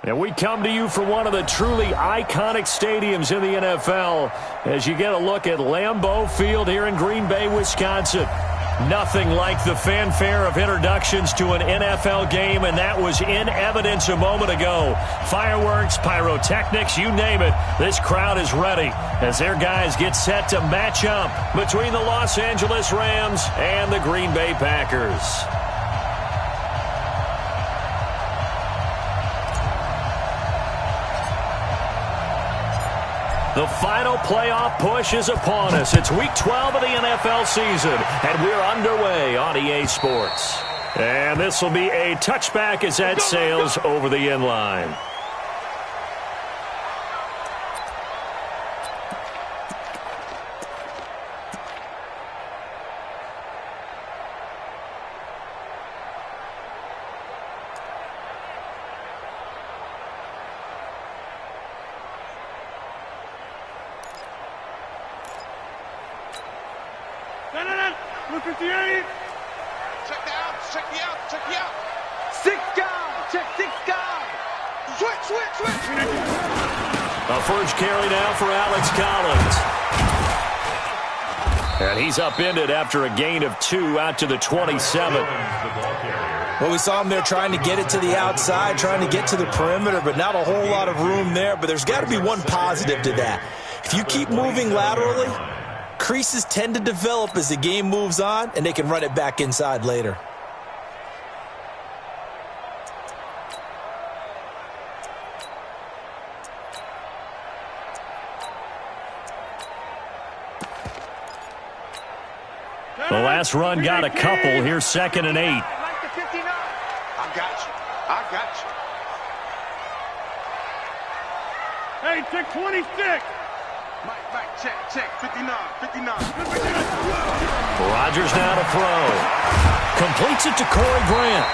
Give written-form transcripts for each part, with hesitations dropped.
And we come to you from one of the truly iconic stadiums in the NFL as you get a look at Lambeau Field here in Green Bay, Wisconsin. Nothing like the fanfare of introductions to an NFL game, and that was in evidence a moment ago. Fireworks, pyrotechnics, you name it. This crowd is ready as their guys get set to match up between the Los Angeles Rams and the Green Bay Packers. The final playoff push is upon us. It's Week 12 of the NFL season, and we're underway on EA Sports. And this will be a touchback as that sails over the end line. A first carry now for Alex Collins. And he's upended after a gain of 2 out to the 27. Well, we saw him there trying to get it to the outside, trying to get to the perimeter, but not a whole lot of room there. But there's got to be one positive to that. If you keep moving laterally, creases tend to develop as the game moves on, and they can run it back inside later. The last run got a couple. Here's 2nd and 8. I got you. Hey, check 26. Mike, check. 59. Rodgers now to throw. Completes it to Corey Grant.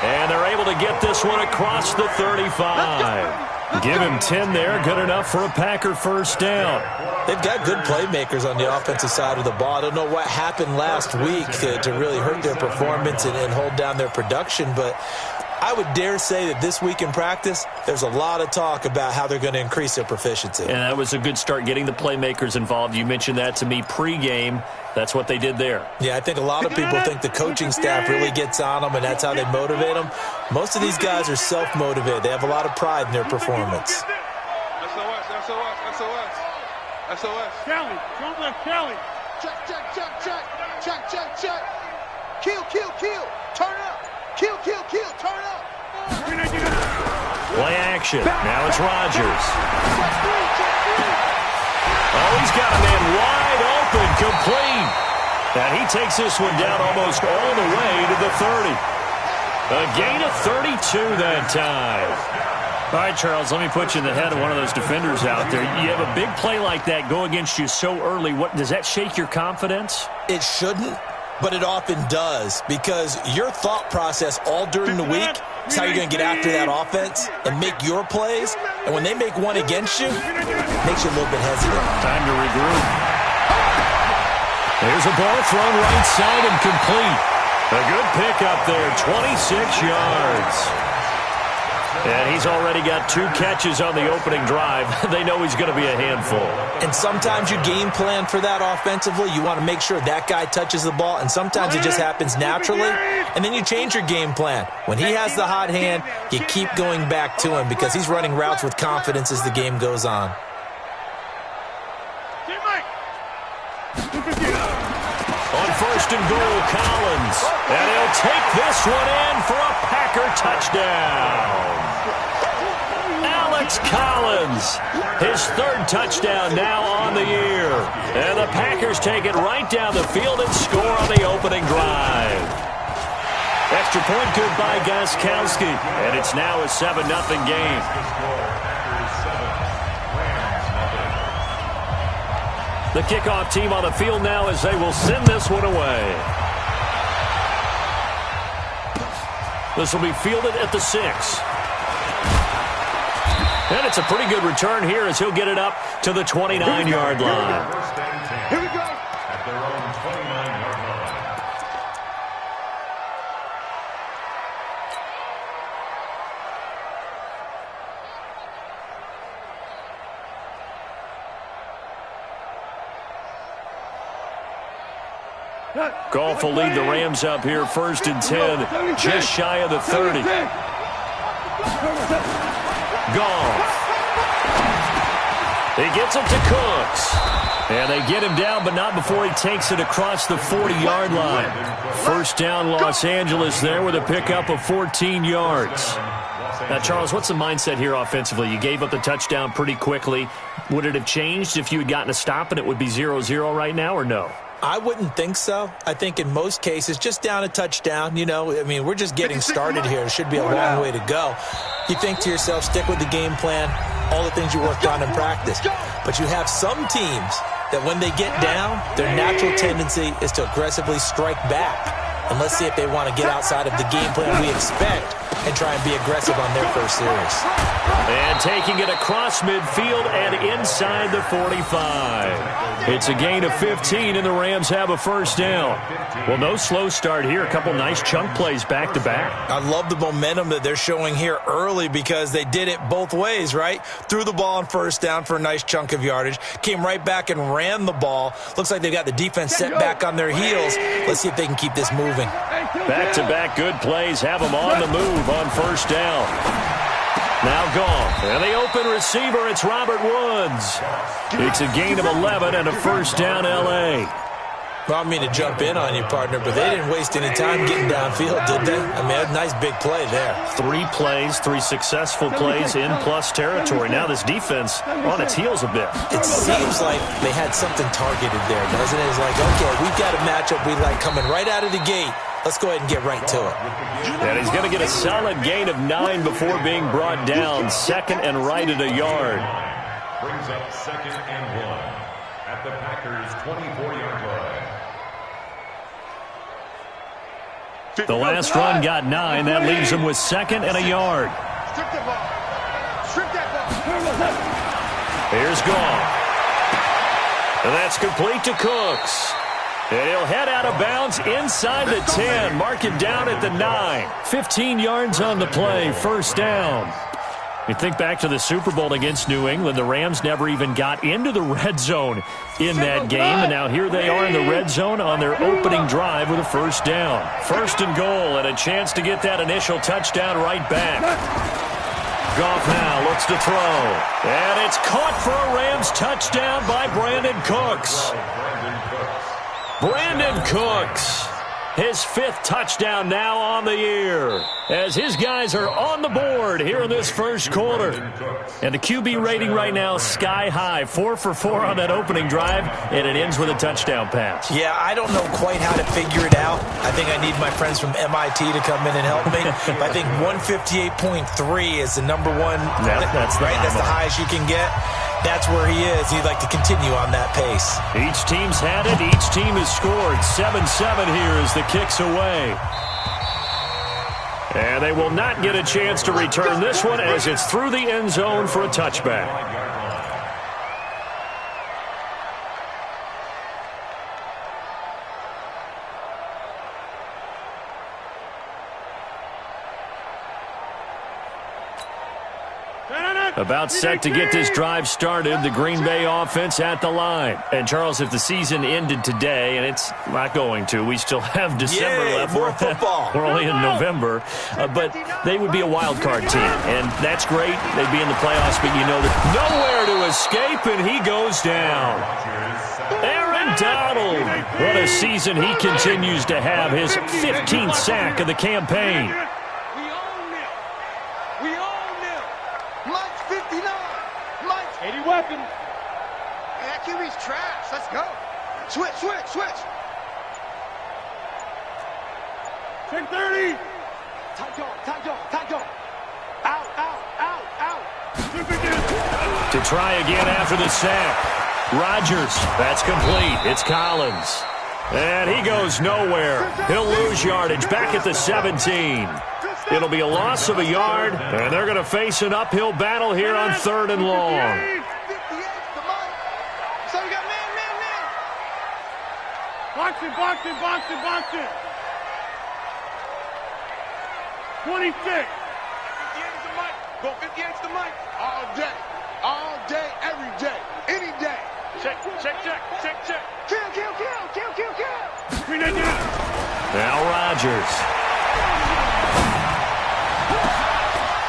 And they're able to get this one across the 35. Give him 10 there. Good enough for a Packer first down. They've got good playmakers on the offensive side of the ball. I don't know what happened last week to really hurt their performance and hold down their production, but I would dare say that this week in practice, there's a lot of talk about how they're going to increase their proficiency. And that was a good start, getting the playmakers involved. You mentioned that to me pregame. That's what they did there. Yeah, I think a lot of people think the coaching staff really gets on them, and that's how they motivate them. Most of these guys are self-motivated. They have a lot of pride in their performance. SOS. Kelly. Don't let Kelly. Check. Kill. Turn up. Kill. Turn up. Play action. Now it's Rodgers. Oh, he's got a man wide open, complete. And he takes this one down almost all the way to the 30. A gain of 32 that time. All right, Charles, let me put you in the head of one of those defenders out there. You have a big play like that go against you so early. What does that shake your confidence? It shouldn't, but it often does, because your thought process all during the week is how you're going to get after that offense and make your plays. And when they make one against you, it makes you a little bit hesitant. Time to regroup. There's a ball thrown right side and complete. A good pickup there, 26 yards. And he's already got 2 catches on the opening drive. They know he's going to be a handful. And sometimes you game plan for that offensively. You want to make sure that guy touches the ball, and sometimes it just happens naturally. And then you change your game plan. When he has the hot hand, you keep going back to him because he's running routes with confidence as the game goes on. On 1st and goal, Collins. And he'll take this one in for a Packer touchdown. Alex Collins, his 3rd touchdown now on the year. And the Packers take it right down the field and score on the opening drive. Extra point good by Gostkowski. And it's now a 7-0 game. The kickoff team on the field now as they will send this one away. This will be fielded at the 6. And it's a pretty good return here as he'll get it up to the 29-yard line. Here we go. At their own 29-yard line. Goff will lead the Rams up here 1st and 10, just shy of the 30. Goff. He gets it to Cooks. And they get him down, but not before he takes it across the 40-yard line. 1st down, Los Angeles there with a pickup of 14 yards. Now, Charles, what's the mindset here offensively? You gave up the touchdown pretty quickly. Would it have changed if you had gotten a stop and it would be 0-0 right now, or no? I wouldn't think so. I think in most cases, just down a touchdown, we're just getting started here. It should be a long way to go. You think to yourself, stick with the game plan, all the things you worked on in practice. But you have some teams that when they get down, their natural tendency is to aggressively strike back. And let's see if they want to get outside of the game plan we expect and try and be aggressive on their first series. And taking it across midfield and inside the 45. It's a gain of 15, and the Rams have a 1st down. Well, no slow start here. A couple nice chunk plays back-to-back. I love the momentum that they're showing here early because they did it both ways, right? Threw the ball on 1st down for a nice chunk of yardage. Came right back and ran the ball. Looks like they've got the defense set back on their heels. Let's see if they can keep this moving. Back-to-back good plays have them on the move on 1st down. Now Goff, and the open receiver, it's Robert Woods. It's a gain of 11 and a 1st down L.A. Well, I mean to jump in on you, partner, but they didn't waste any time getting downfield, did they? I mean, a nice big play there. 3 plays, 3 successful plays in plus territory. Now this defense on its heels a bit. It seems like they had something targeted there, doesn't it? It's like, okay, we've got a matchup we like coming right out of the gate. Let's go ahead and get right to it. And he's going to get a solid gain of 9 before being brought down. 2nd and right at a yard. Brings up 2nd and 1 at the Packers' 24-yard line. The last run got 9. That leaves him with 2nd and a yard. Strip that ball. Strip that ball. Here's Goff. And that's complete to Cooks. And he'll head out of bounds inside the 10. Mark it down at the 9. 15 yards on the play. 1st down. You think back to the Super Bowl against New England. The Rams never even got into the red zone in that game. And now here they are in the red zone on their opening drive with a 1st down. 1st and goal and a chance to get that initial touchdown right back. Goff now looks to throw. And it's caught for a Rams touchdown by Brandon Cooks. Brandon Cooks, his 5th touchdown now on the year, as his guys are on the board here in this 1st quarter. And the QB rating right now sky high, 4 for 4 on that opening drive, and it ends with a touchdown pass. Yeah, I don't know quite how to figure it out. I think I need my friends from MIT to come in and help me. I think 158.3 is the number one. That's the highest you can get. That's where he is. He'd like to continue on that pace. Each team's had it. Each team has scored. 7-7 here as the kick's away. And they will not get a chance to return this one as it's through the end zone for a touchback. About set to get this drive started, the Green Bay offense at the line. And, Charles, if the season ended today, and it's not going to, we still have December left. More football. We're only in November. But they would be a wild card team, and that's great. They'd be in the playoffs, but you know that nowhere to escape, and he goes down. Aaron Donald. What a season he continues to have, his 15th sack of the campaign. 80 weapons. Hey, that QB's trash. Let's go. Switch. Check 30. Tight dog. Out. To try again after the sack. Rodgers. That's complete. It's Collins. And he goes nowhere. He'll lose yardage back at the 17. It'll be a loss of a yard, and they're going to face an uphill battle here on 3rd and long. So we got man. Box it. 26. 58 is the mic. Go 58 is the mic. All day, every day, any day. Check. Kill. Now Rodgers.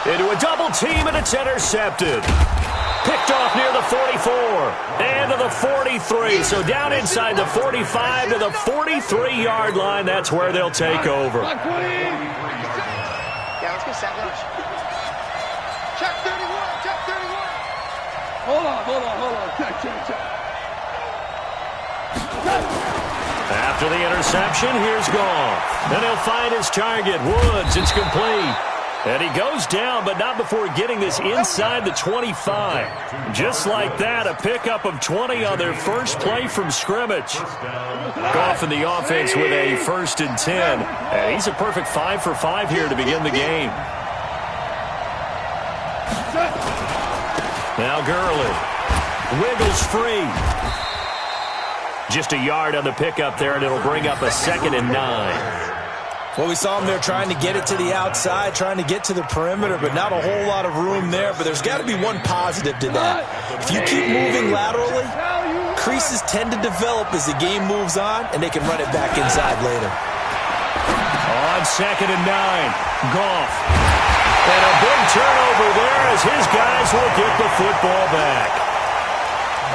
Into a double team, and it's intercepted. Picked off near the 44 and to the 43. So down inside the 45 to the 43-yard line. That's where they'll take over. Yeah, let's get set. Check 31, check 31. Hold on. Check. After the interception, here's Goff. Then he'll find his target, Woods. It's complete. And he goes down, but not before getting this inside the 25. Just like that, a pickup of 20 on their first play from scrimmage. Goff in the offense with a 1st and 10. And he's a perfect 5 for 5 here to begin the game. Now Gurley. Wiggles free. Just a yard on the pickup there, and it'll bring up a 2nd and 9. Well, we saw him there trying to get it to the outside, trying to get to the perimeter, but not a whole lot of room there. But there's got to be one positive to that. If you keep moving laterally, creases tend to develop as the game moves on, and they can run it back inside later. On 2nd and 9, Goff. And a big turnover there as his guys will get the football back.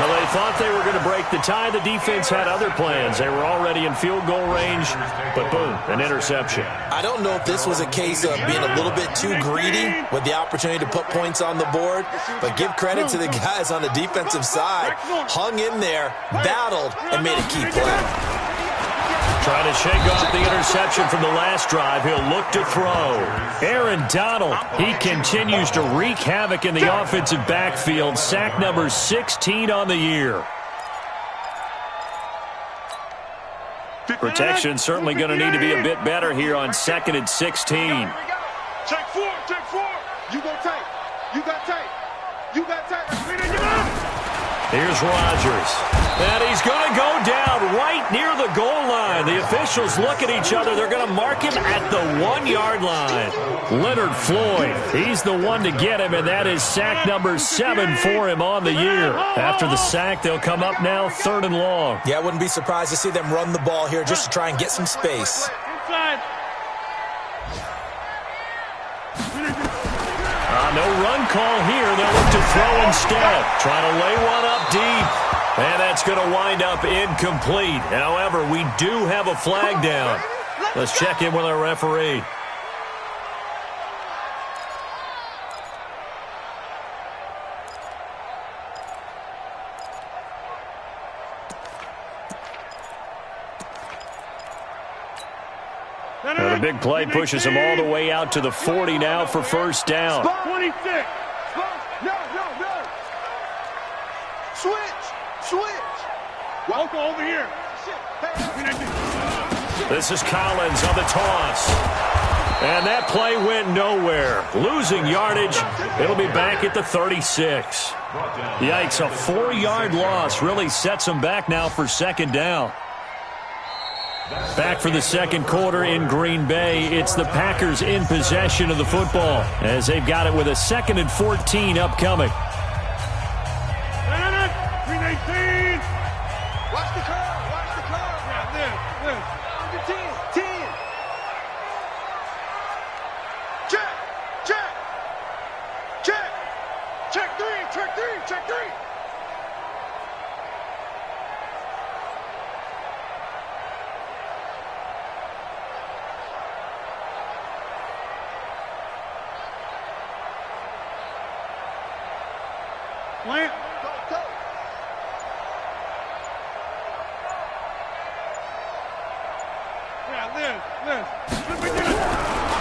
Well, they thought they were going to break the tie. The defense had other plans. They were already in field goal range, but boom, an interception. I don't know if this was a case of being a little bit too greedy with the opportunity to put points on the board, but give credit to the guys on the defensive side. Hung in there, battled, and made a key play. Trying to shake off the interception from the last drive. He'll look to throw. Aaron Donald, he continues to wreak havoc in the offensive backfield. Sack number 16 on the year. Protection certainly going to need to be a bit better here on 2nd and 16. Check 4. You go tight. You got tight. Here's Rodgers. And he's going to go down right near the goal line. The officials look at each other. They're going to mark him at the 1-yard line. Leonard Floyd, he's the one to get him, and that is sack number 7 for him on the year. After the sack, they'll come up now 3rd and long. Yeah, I wouldn't be surprised to see them run the ball here just to try and get some space. No run call here. They'll look to throw instead. Trying to lay one up deep. And that's going to wind up incomplete. However, we do have a flag down. Let's check in with our referee. Now the big play pushes him all the way out to the 40 now for 1st down. 26. No. Switch. Welcome over here. This is Collins on the toss. And that play went nowhere. Losing yardage. It'll be back at the 36. Yikes, a 4-yard loss really sets them back now for 2nd down. Back for the 2nd quarter in Green Bay. It's the Packers in possession of the football as they've got it with a 2nd and 14 upcoming. 319. Watch the curve. Yeah, this. 10. Check 3. Plant. Go.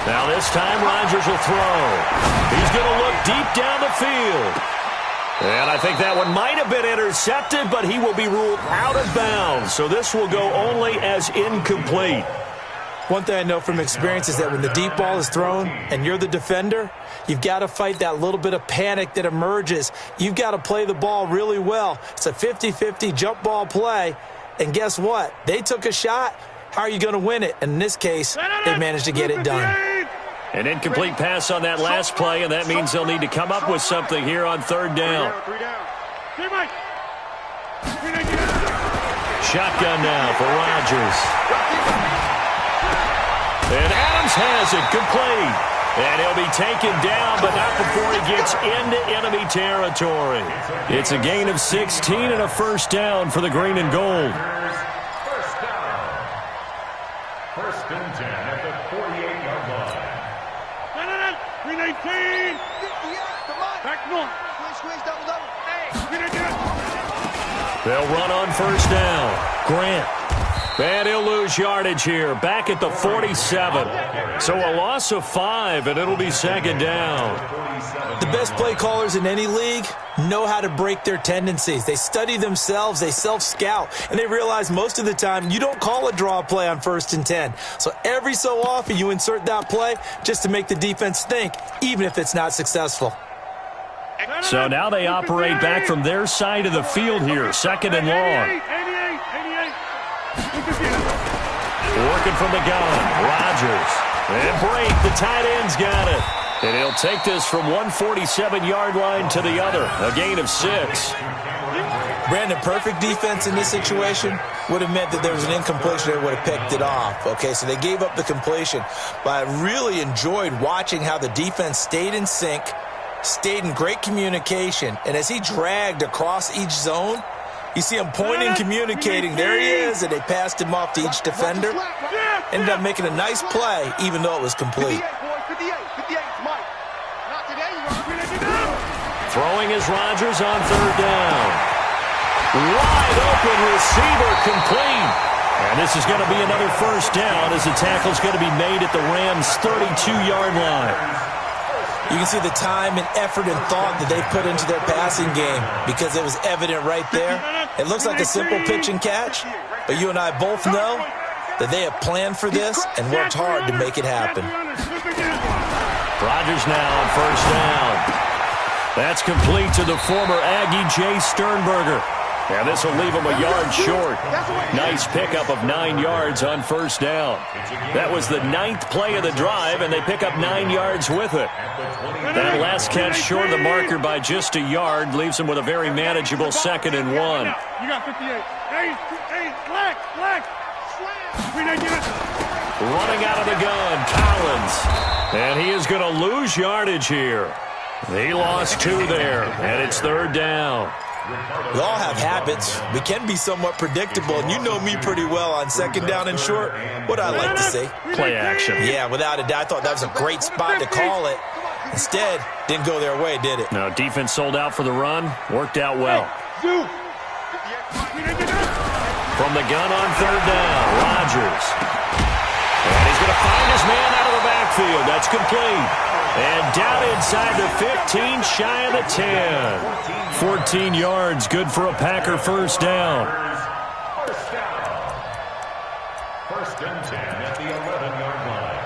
Now this time Rodgers will throw. He's going to look deep down the field. And I think that one might have been intercepted, but he will be ruled out of bounds. So this will go only as incomplete. One thing I know from experience is that when the deep ball is thrown and you're the defender, you've got to fight that little bit of panic that emerges. You've got to play the ball really well. It's a 50-50 jump ball play. And guess what? They took a shot. How are you going to win it? And in this case, they managed to get it done. An incomplete pass on that last play, and that means they'll need to come up with something here on 3rd down. Shotgun now for Rodgers. And Adams has it complete. And he'll be taken down, but not before he gets into enemy territory. It's a gain of 16 and a first down for the green and gold. First down. First and 10 at the 48-yard line. 319. Back north. Squeeze, double. They'll run on first down. Grant. And he'll lose yardage here. Back at the 47. So a loss of 5, and it'll be second down. The best play callers in any league know how to break their tendencies. They study themselves, they self-scout, and they realize most of the time you don't call a draw play on first and 10. So every so often you insert that play just to make the defense think, even if it's not successful. So now they operate back from their side of the field here, second and long. 88. Working from the gun, Rodgers. And break, the tight end's got it. And he'll take this from 147-yard line to the other, a gain of 6. Brandon, perfect defense in this situation would have meant that there was an incompletion. They would have picked it off. Okay, so they gave up the completion. But I really enjoyed watching how the defense stayed in sync, stayed in great communication, and as he dragged across each zone, you see him pointing, communicating. There he is, and they passed him off to each defender. Ended up making a nice play, even though it was complete. 58, Mike. Not today, Throwing is Rodgers on third down. Wide open receiver complete. And this is going to be another first down as the tackle's going to be made at the Rams' 32-yard line. You can see the time and effort and thought that they put into their passing game because it was evident right there. It looks like a simple pitch and catch, but you and I both know that they have planned for this and worked hard to make it happen. Rodgers now on first down. That's complete to the former Aggie Jay Sternberger. And this will leave him a yard short. Nice pickup of 9 yards on first down. That was the 9th play of the drive, and they pick up 9 yards with it. That last catch short of the marker by just a yard leaves him with a very manageable second and 1. You got 58. Hey, black. Running out of the gun, Collins. And he is going to lose yardage here. He lost 2 there, and it's third down. We all have habits. We can be somewhat predictable, and you know me pretty well on second down and short. What I like to say? Play action. Yeah, without a doubt. I thought that was a great spot to call it. Instead, didn't go their way, did it? No, defense sold out for the run. Worked out well. From the gun on third down, Rodgers. And he's going to find his man out of the backfield. That's complete. And down inside the 15, shy of the 10. 14 yards, good for a Packer first down. First and 10 at the 11-yard line.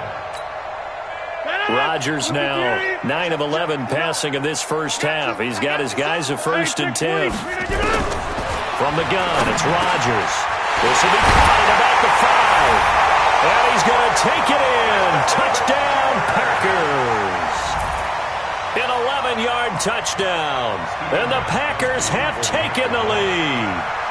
Rodgers now 9 of 11 passing in this first half. He's got his guys a first and 10. From the gun, it's Rodgers. This will be caught at about the 5. And he's going to take it in. Touchdown, Packers. An 11-yard touchdown. And the Packers have taken the lead.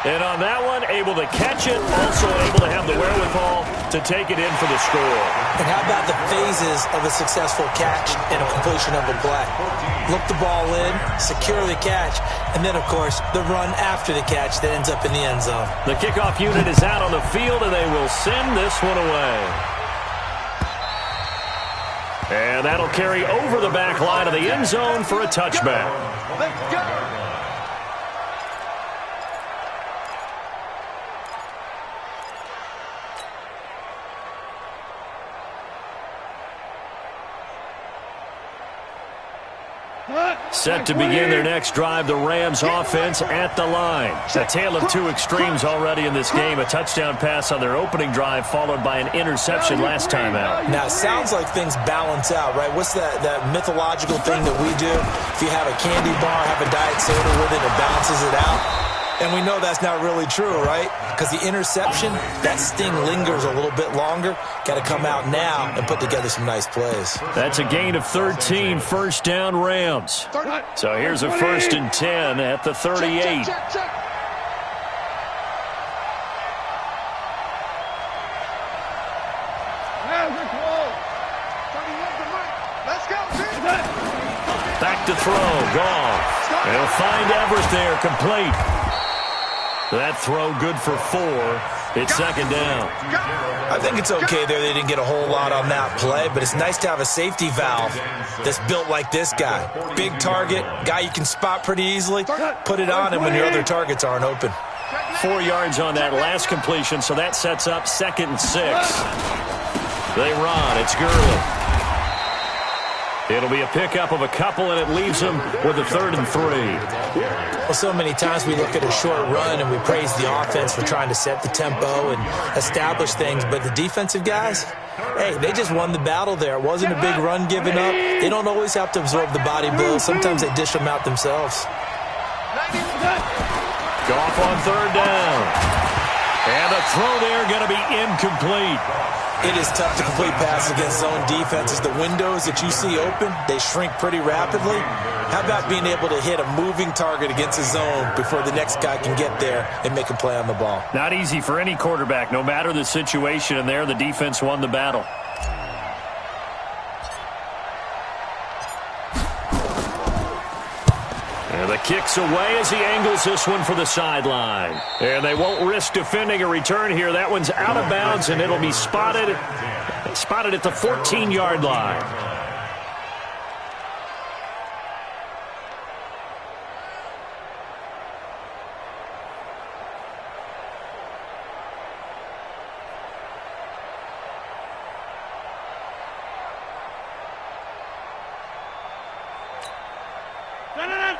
And on that one, able to catch it, also able to have the wherewithal to take it in for the score. And how about the phases of a successful catch and a completion of a play? Look the ball in, secure the catch, and then, of course, the run after the catch that ends up in the end zone. The kickoff unit is out on the field, and they will send this one away. And that'll carry over the back line of the end zone for a touchback. Let's go. Set to begin their next drive, the Rams offense at the line. A tale of two extremes already in this game. A touchdown pass on their opening drive followed by an interception last time out. Now, it sounds like things balance out, right? What's that mythological thing that we do? If you have a candy bar, have a diet soda with it, it balances it out. And we know that's not really true, right? Because the interception, that sting lingers a little bit longer. Got to come out now and put together some nice plays. That's a gain of 13, first down Rams. So here's a first and 10 at the 38. Back to throw. Goff. They'll find Everett there, complete. That throw good for 4. It's second down. I think it's okay there. They didn't get a whole lot on that play, but it's nice to have a safety valve that's built like this guy. Big target, guy you can spot pretty easily. Put it on him when your other targets aren't open. 4 yards on that last completion, so that sets up 2nd and 6. They run. It's Gurley. It'll be a pickup of a couple, and it leaves them with a 3rd and 3. Well, so many times we look at a short run and we praise the offense for trying to set the tempo and establish things, but the defensive guys, hey, they just won the battle there. It wasn't a big run given up. They don't always have to absorb the body blows. Sometimes they dish them out themselves. Goff on 3rd down. And the throw there going to be incomplete. It is tough to complete passes against zone defenses. The windows that you see open, they shrink pretty rapidly. How about being able to hit a moving target against a zone before the next guy can get there and make a play on the ball? Not easy for any quarterback, no matter the situation, and there the defense won the battle. And the kick's away as he angles this one for the sideline. And they won't risk defending a return here. That one's out of bounds, and it'll be spotted at the 14-yard line.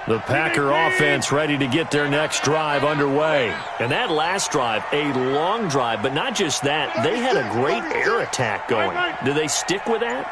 The Packer offense ready to get their next drive underway. And that last drive, a long drive, but not just that. They had a great air attack going. Do they stick with that?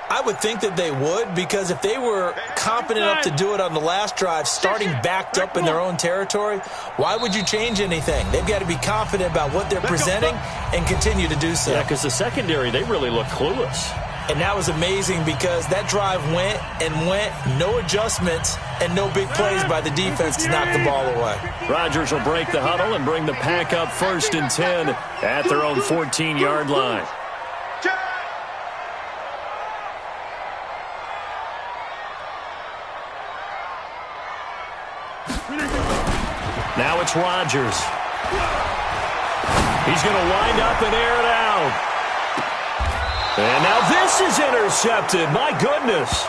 I would think that they would, because if they were confident enough to do it on the last drive, starting backed up in their own territory, why would you change anything? They've got to be confident about what they're presenting and continue to do so. Yeah, because the secondary, they really look clueless. And that was amazing because that drive went and went, no adjustments, and no big plays by the defense to knock the ball away. Rodgers will break the huddle and bring the Pack up 1st and 10 at their own 14-yard line. Now it's Rodgers. He's going to wind up and air it out. And now this is intercepted. My goodness.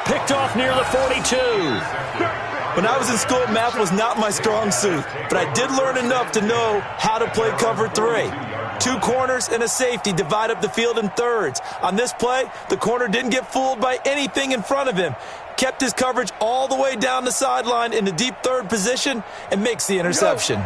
Picked off near the 42. When I was in school, math was not my strong suit, but I did learn enough to know how to play cover 3. 2 corners and a safety divide up the field in thirds. On this play, the corner didn't get fooled by anything in front of him. Kept his coverage all the way down the sideline in the deep 3rd position and makes the interception.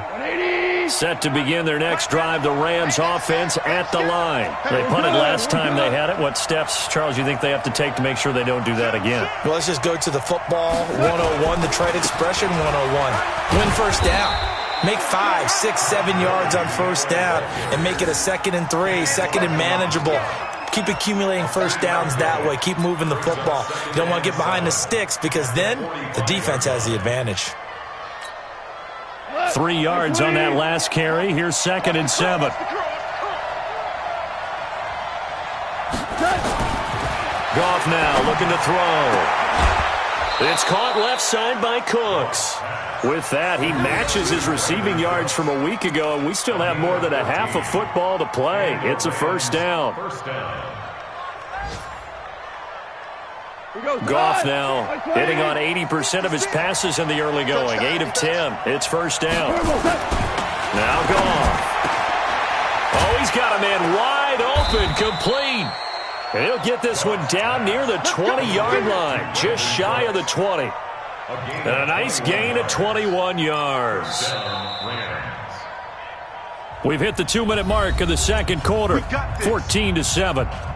Set to begin their next drive, the Rams offense at the line. They punted last time they had it. What steps, Charles, you think they have to take to make sure they don't do that again? Well, let's just go to the football 101, the trade expression 101. Win first down. Make 5, 6, 7 yards on first down and make it a 2nd and 3, 2nd and manageable. Keep accumulating first downs that way. Keep moving the football. You don't want to get behind the sticks because then the defense has the advantage. 3 yards on that last carry. Here's 2nd and 7. Goff now looking to throw. It's caught left side by Cooks. With that, he matches his receiving yards from a week ago, and we still have more than a half of football to play. It's a first down. Goff now hitting on 80% of his passes in the early going. 8 of 10. It's first down. Now Goff. Oh, he's got a man wide open, complete. And he'll get this one down near the 20-yard line, just shy of the 20. And a nice gain of 21 yards. We've hit the 2-minute mark of the second quarter, 14-7.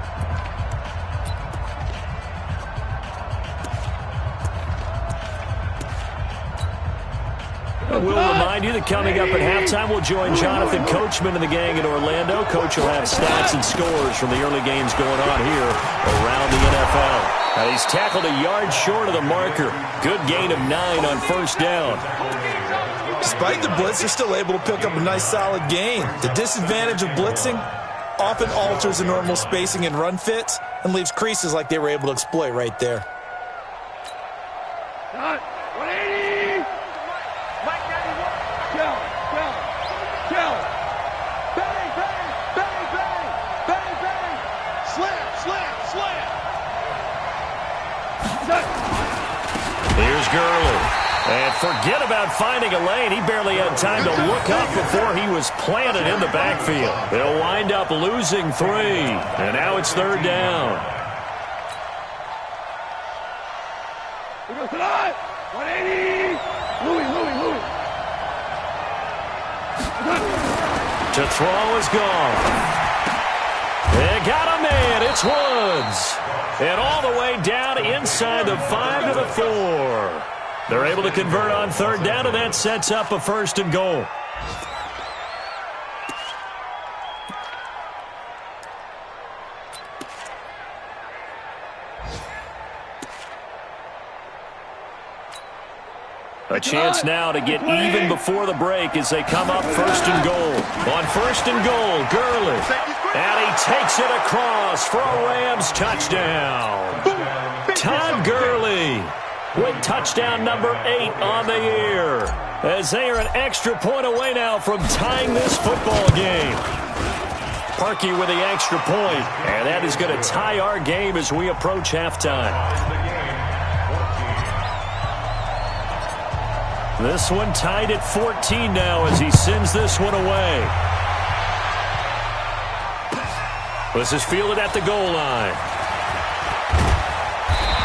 We'll remind you that coming up at halftime, we'll join Jonathan Coachman and the gang in Orlando. Coach will have stats and scores from the early games going on here around the NFL. Now he's tackled a yard short of the marker. Good gain of 9 on first down. Despite the blitz, they're still able to pick up a nice solid gain. The disadvantage of blitzing often alters the normal spacing and run fits and leaves creases like they were able to exploit right there. Cut. 180. Mike 91. Kill. Bang, bang, bang, bang, bang, bang. Slam. Here's Gurley. And forget about finding a lane. He barely had time to look up before he was planted in the backfield. They'll wind up losing 3. And now it's 3rd down. Here goes tonight. 180. Louis. To throw is gone. They got a man. It's Woods. And all the way down inside the 5 to the 4. They're able to convert on 3rd down, and that sets up a 1st and goal. A chance now to get even before the break as they come up 1st and goal. On 1st and goal, Gurley. And he takes it across for a Rams touchdown. Todd Gurley with touchdown number 8 on the year, as they are an extra point away now from tying this football game. Parkey with the extra point, and that is going to tie our game as we approach halftime. This one tied at 14 now as he sends this one away. This is fielded at the goal line.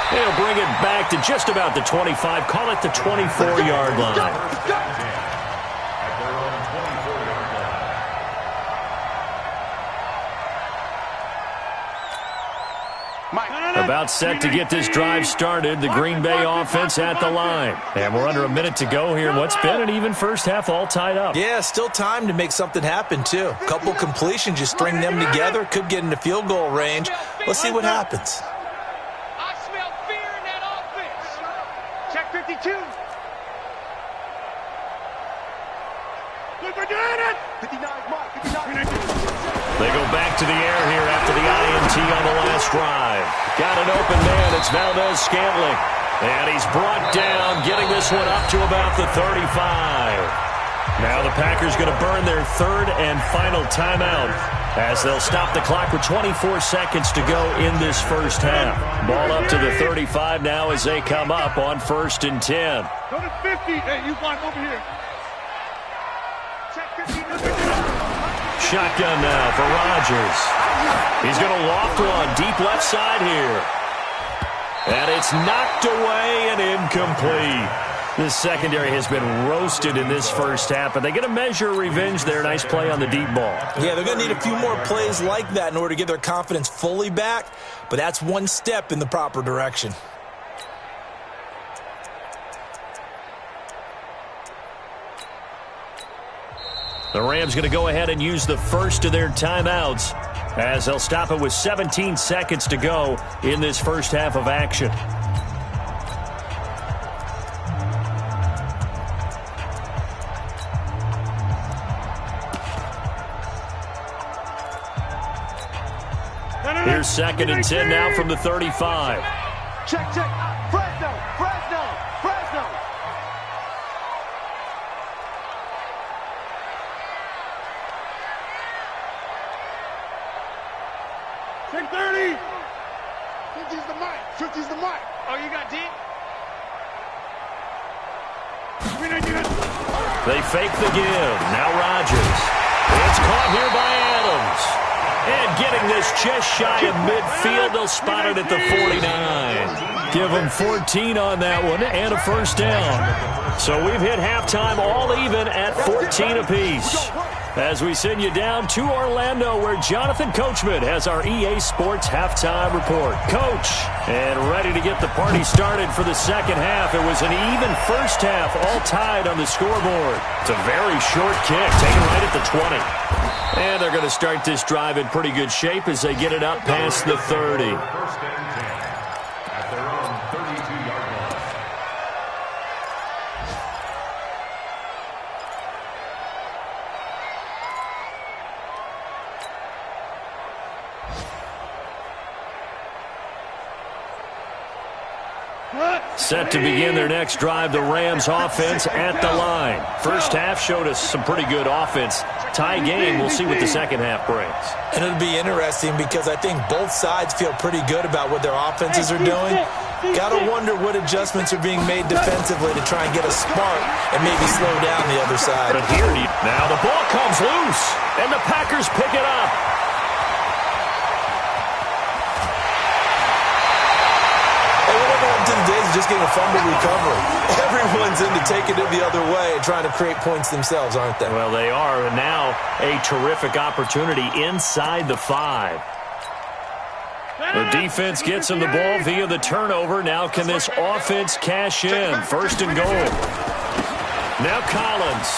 He'll bring it back to just about the 25. Call it the 24-yard line. About set to get this drive started. The Green Bay offense at the line. And we're under a minute to go here in what's been an even first half, all tied up. Yeah, still time to make something happen, too. A couple completions, you string them together, could get into field goal range. Let's see what happens. I smell fear in that offense. Check 52. Look, we're doing it. 59, Mike. 59. They go back to the air here after the INT on the last drive. Got an open man. It's Valdez-Scantling. And he's brought down, getting this one up to about the 35. Now the Packers going to burn their 3rd and final timeout as they'll stop the clock with 24 seconds to go in this first half. Ball up to the 35 now as they come up on 1st and 10. Go to 50. Hey, you fly over here. Check 50. Shotgun now for Rodgers. He's going to loft one deep left side here. And it's knocked away and incomplete. This secondary has been roasted in this first half, and they get a measure of revenge there. Nice play on the deep ball. Yeah, they're going to need a few more plays like that in order to get their confidence fully back, but that's one step in the proper direction. The Rams going to go ahead and use the first of their timeouts as they'll stop it with 17 seconds to go in this first half of action. Here's 2nd and 10 now from the 35. Check. Fresno. 30. 50's the mic. 50's the mic. Oh, you got deep? They fake the give. Now Rodgers. It's caught here by Adams. And getting this just shy of midfield. They'll spot it at the 49. Give them 14 on that one and a first down. So we've hit halftime all even at 14 apiece. As we send you down to Orlando, where Jonathan Coachman has our EA Sports halftime report. Coach, and ready to get the party started for the second half. It was an even first half, all tied on the scoreboard. It's a very short kick, taken right at the 20. And they're going to start this drive in pretty good shape as they get it up past the 30. First and 10 at their own 32-yard line. Set to begin their next drive, the Rams offense at the line. First half showed us some pretty good offense. Tie game, we'll see what the second half brings. And it'll be interesting because I think both sides feel pretty good about what their offenses are doing. Got to wonder what adjustments are being made defensively to try and get a spark and maybe slow down the other side. But here, now the ball comes loose, and the Packers pick it up. Just getting a fumble recovery. Everyone's into taking it the other way and trying to create points themselves, aren't they? Well, they are, and now a terrific opportunity inside the 5. The defense gets him the ball via the turnover. Now can this offense cash in? First and goal. Now Collins.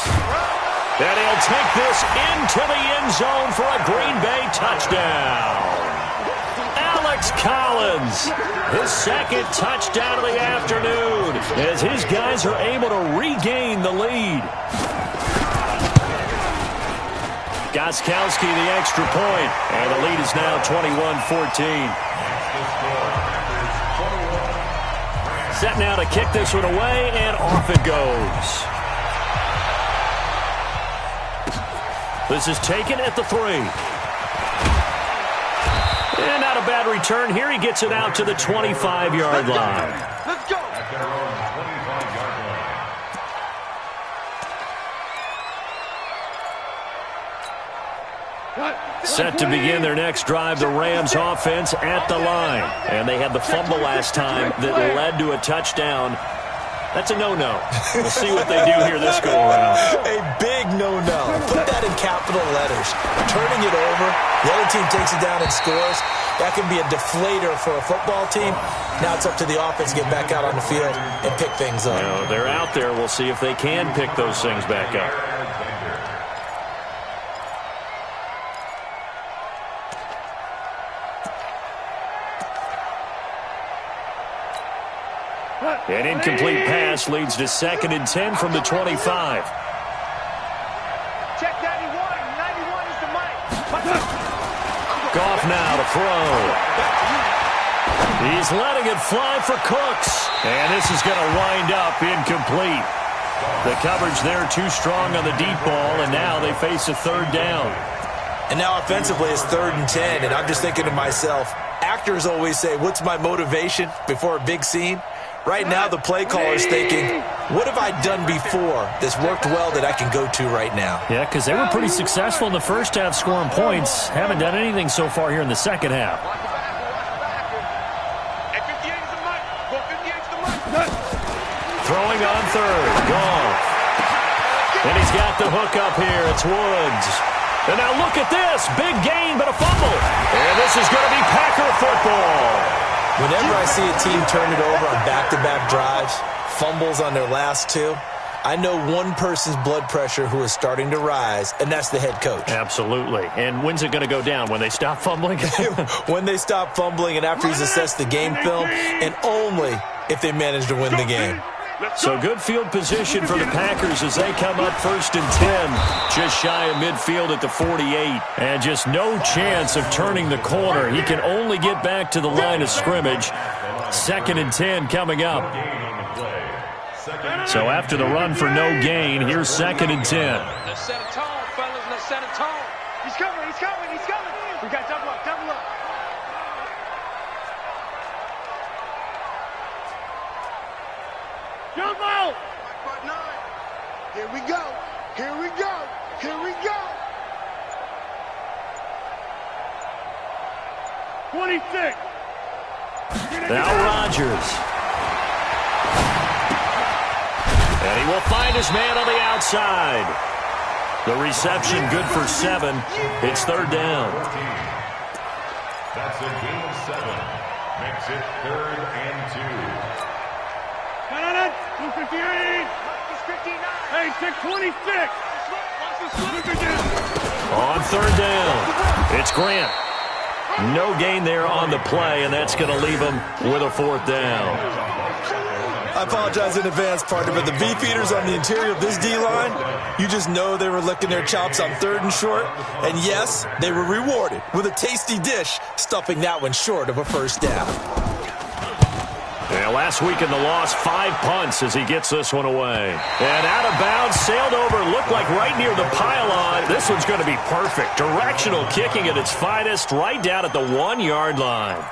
And he'll take this into the end zone for a Green Bay touchdown. Alex Collins, his second touchdown of the afternoon, as his guys are able to regain the lead. Gostkowski the extra point, and the lead is now 21-14. Set now to kick this one away, and off it goes. This is taken at the 3. And not a bad return here. He gets it out to the 25-yard line. Let's go. At their own 25-yard line. Set to begin their next drive, the Rams offense at the line. And they had the fumble last time that led to a touchdown. That's a no-no. We'll see what they do here this go-around. A big no-no. Put that in capital letters. Turning it over, the other team takes it down and scores. That can be a deflator for a football team. Now it's up to the offense to get back out on the field and pick things up. You know, they're out there. We'll see if they can pick those things back up. An incomplete pass leads to 2nd and 10 from the 25. Check 91. 91 is the mic. Goff now to throw. He's letting it fly for Cooks. And this is going to wind up incomplete. The coverage there too strong on the deep ball, and now they face a 3rd down. And now offensively it's 3rd and 10, and I'm just thinking to myself, actors always say, what's my motivation before a big scene? Right now, the play caller is thinking, what have I done before that's worked well that I can go to right now? Yeah, because they were pretty successful in the first half scoring points. Haven't done anything so far here in the second half. Throwing on 3rd. Goff. And he's got the hook up here. It's Woods. And now look at this. Big gain, but a fumble. And this is going to be Packer football. Whenever I see a team turn it over on back-to-back drives, fumbles on their last 2, I know one person's blood pressure who is starting to rise, and that's the head coach. Absolutely. And when's it going to go down? When they stop fumbling? When they stop fumbling and after he's assessed the game film, and only if they manage to win the game. So good field position for the Packers as they come up 1st and 10. Just shy of midfield at the 48. And just no chance of turning the corner. He can only get back to the line of scrimmage. 2nd and 10 coming up. So after the run for no gain, here's 2nd and 10. Let's set a tone, fellas. Let's set a tone. He's coming. He's coming. He's coming. We got double up. Double up. Jump out! Here we go. Here we go. Here we go. 26. Now Rodgers. And he will find his man on the outside. The reception good for 7. It's 3rd down. That's a gain of 7. Makes it 3rd and 2. 258. Hey, 626. On 3rd down, it's Grant. No gain there on the play, and that's going to leave him with a 4th down. I apologize in advance, partner, but the beefeaters on the interior of this D-line, you just know they were licking their chops on 3rd and short. And yes, they were rewarded with a tasty dish, stuffing that one short of a 1st down. And last week in the loss, 5 punts as he gets this one away. And out of bounds, sailed over, looked like right near the pylon. This one's going to be perfect. Directional kicking at its finest, right down at the 1-yard line.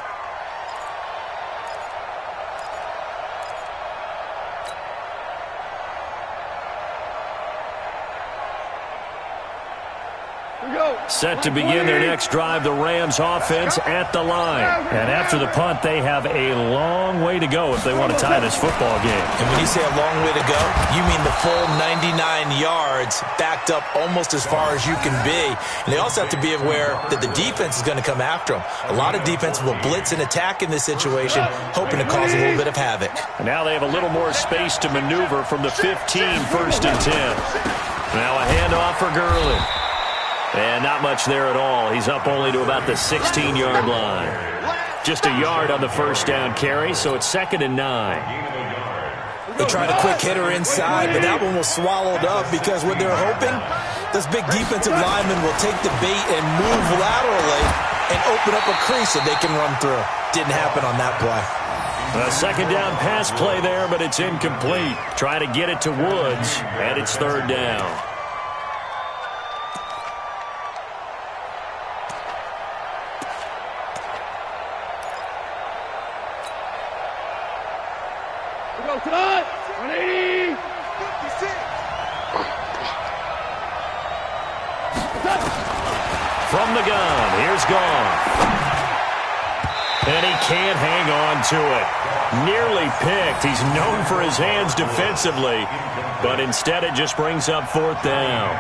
Set to begin their next drive, the Rams offense at the line. And after the punt, they have a long way to go if they want to tie this football game. And when you say a long way to go, you mean the full 99 yards backed up almost as far as you can be. And they also have to be aware that the defense is going to come after them. A lot of defense will blitz and attack in this situation, hoping to cause a little bit of havoc. And now they have a little more space to maneuver from the 15, 1st and 10. Now a handoff for Gurley. And not much there at all. He's up only to about the 16-yard line. Just a yard on the first down carry, so it's 2nd and 9. They tried a quick hitter inside, but that one was swallowed up because what they're hoping, those big defensive linemen will take the bait and move laterally and open up a crease that they can run through. Didn't happen on that play. A 2nd down pass play there, but it's incomplete. Try to get it to Woods, and it's 3rd down. Tonight, 180. 56. From the gun, here's Goff. And he can't hang on to it. Nearly picked. He's known for his hands defensively, but instead it just brings up 4th down.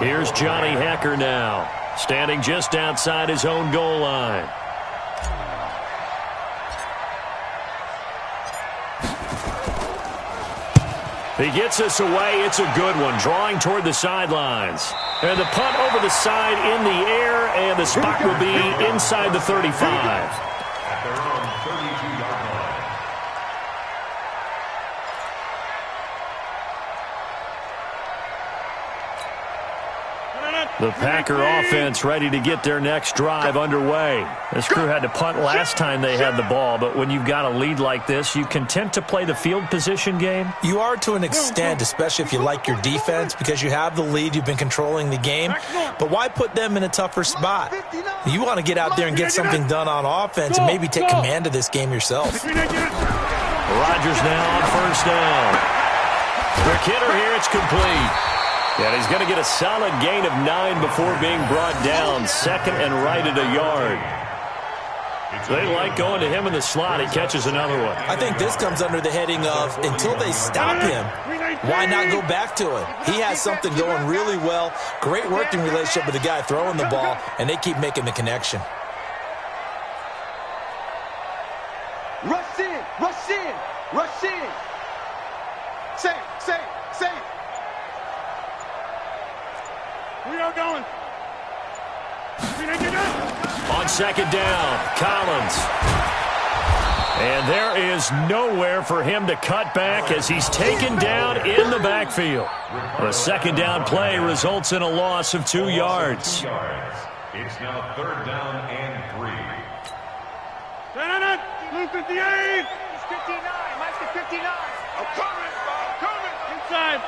Here's Johnny Hecker now, standing just outside his own goal line. He gets us away. It's a good one, drawing toward the sidelines. And the punt over the side in the air, and the spot will be inside the 35. At their own 32-yard line. The Packer offense ready to get their next drive underway. This crew had to punt last time they had the ball, but when you've got a lead like this, you content to play the field position game? You are to an extent, especially if you like your defense, because you have the lead, you've been controlling the game. But why put them in a tougher spot? You want to get out there and get something done on offense and maybe take command of this game yourself. Rodgers now on 1st down. McKinnon here, it's complete. And he's going to get a solid gain of 9 before being brought down. 2nd and right at a yard. They like going to him in the slot. He catches another one. I think this comes under the heading of until they stop him, why not go back to it? He has something going really well. Great working relationship with the guy throwing the ball, and they keep making the connection. Rush in, rush in, rush in. Say. We are going. On 2nd down, Collins. And there is nowhere for him to cut back as he's taken down in the backfield. A 2nd down play results in a loss of 2 yards. It's now 3rd down and 3. Blue 58. He's 59. Mike's the 59. I'm coming. Inside.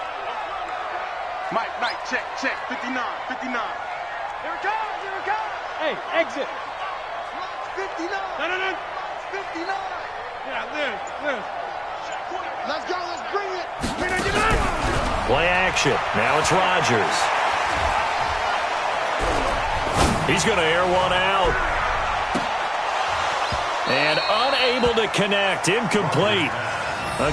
Mike, check. 59. Here it comes. Hey, exit. 59. No. 59. Yeah, this. Let's go, let's bring it. Play action. Now it's Rodgers. He's going to air one out. And unable to connect. Incomplete.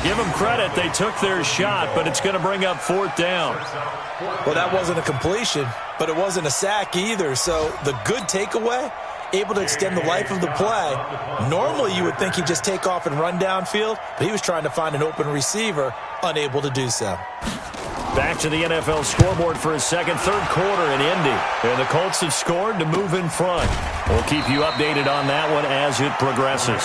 Give them credit. They took their shot, but it's going to bring up 4th down. Well, that wasn't a completion, but it wasn't a sack either. So the good takeaway, able to extend the life of the play. Normally you would think he'd just take off and run downfield, but he was trying to find an open receiver, unable to do so. Back to the NFL scoreboard for his third quarter in Indy. And the Colts have scored to move in front. We'll keep you updated on that one as it progresses.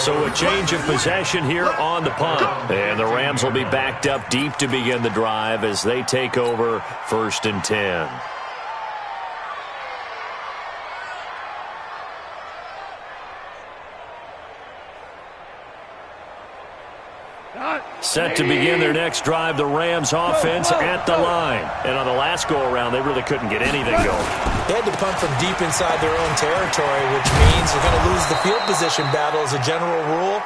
So a change of possession here on the punt. And the Rams will be backed up deep to begin the drive as they take over 1st and 10. Set to begin their next drive, the Rams offense at the line. And on the last go-around, they really couldn't get anything going. They had to punt from deep inside their own territory, which means they're going to lose the field position battle as a general rule.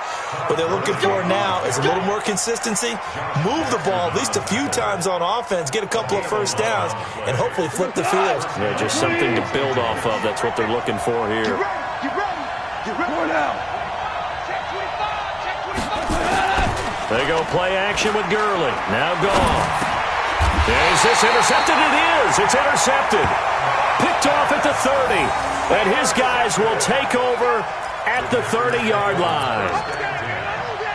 What they're looking for now is a little more consistency, move the ball at least a few times on offense, get a couple of first downs, and hopefully flip the field. Yeah, just something to build off of. That's what they're looking for here. Get ready now. They go play action with Gurley. Now gone. Is this intercepted? It is. It's intercepted. Picked off at the 30. And his guys will take over at the 30-yard line.